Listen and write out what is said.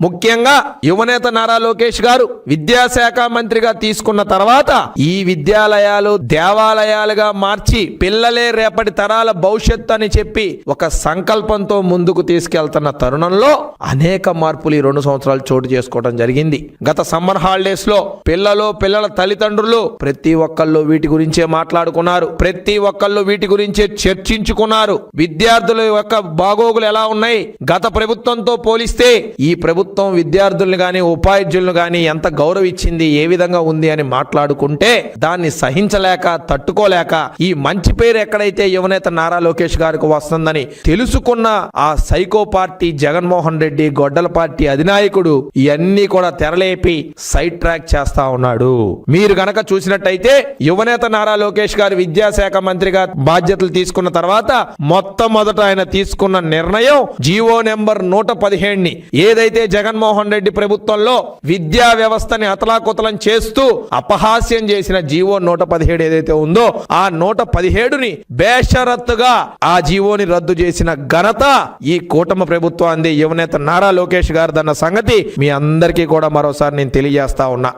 ముఖ్యంగా యువనేత నారా లోకేష్ గారు విద్యాశాఖ మంత్రిగా తీసుకున్న తర్వాత ఈ విద్యాలయాలు దేవాలయాలుగా మార్చి పిల్లలే రేపటి తరాల భవిష్యత్తు అని చెప్పి ఒక సంకల్పంతో ముందుకు తీసుకెళ్తున్న తరుణంలో అనేక మార్పులు ఈ 2 సంవత్సరాలు చోటు చేసుకోవడం జరిగింది. గత సమ్మర్ హాలిడేస్ లో పిల్లల తల్లిదండ్రులు ప్రతి ఒక్కళ్ళు వీటి గురించే మాట్లాడుకున్నారు, ప్రతి ఒక్కళ్ళు వీటి గురించే చర్చించుకున్నారు. విద్యార్థుల యొక్క బాగోగులు ఎలా ఉన్నాయి, గత ప్రభుత్వంతో పోలిస్తే ఈ ప్రభుత్వం విద్యార్థుల్ని గాని ఉపాధ్యాయులను గాని ఎంత గౌరవించింది, ఏ విధంగా ఉంది అని మాట్లాడుకుంటే దాన్ని సహించలేక తట్టుకోలేక ఈ మంచి పేరు ఎక్కడైతే యువనేత నారా లోకేష్ గారికి వస్తుందని తెలుసుకున్న ఆ సైకో పార్టీ జగన్మోహన్ రెడ్డి గొడ్డల పార్టీ అధినాయకుడు ఇవన్నీ కూడా తెరలేపి సైడ్ ట్రాక్ చేస్తా ఉన్నాడు. మీరు గనక చూసినట్టయితే యువనేత నారా లోకేష్ గారు విద్యాశాఖ మంత్రిగా బాధ్యతలు తీసుకున్న తర్వాత మొట్టమొదట ఆయన తీసుకున్న నిర్ణయం జీవో నెంబర్ 117ని ఏదైతే జగన్మోహన్ రెడ్డి ప్రభుత్వంలో విద్యా వ్యవస్థని అతలాకుతలం చేస్తూ అపహాస్యం చేసిన జీవో 117 ఏదైతే ఉందో ఆ 117ని బేషరత్తుగా ఆ జీవోని రద్దు చేసిన ఘనత ఈ కూటమి ప్రభుత్వాన్ని యువనేత నారా లోకేష్ గారు దన్న సంగతి మీ అందరికీ కూడా మరోసారి నేను తెలియజేస్తా ఉన్నా.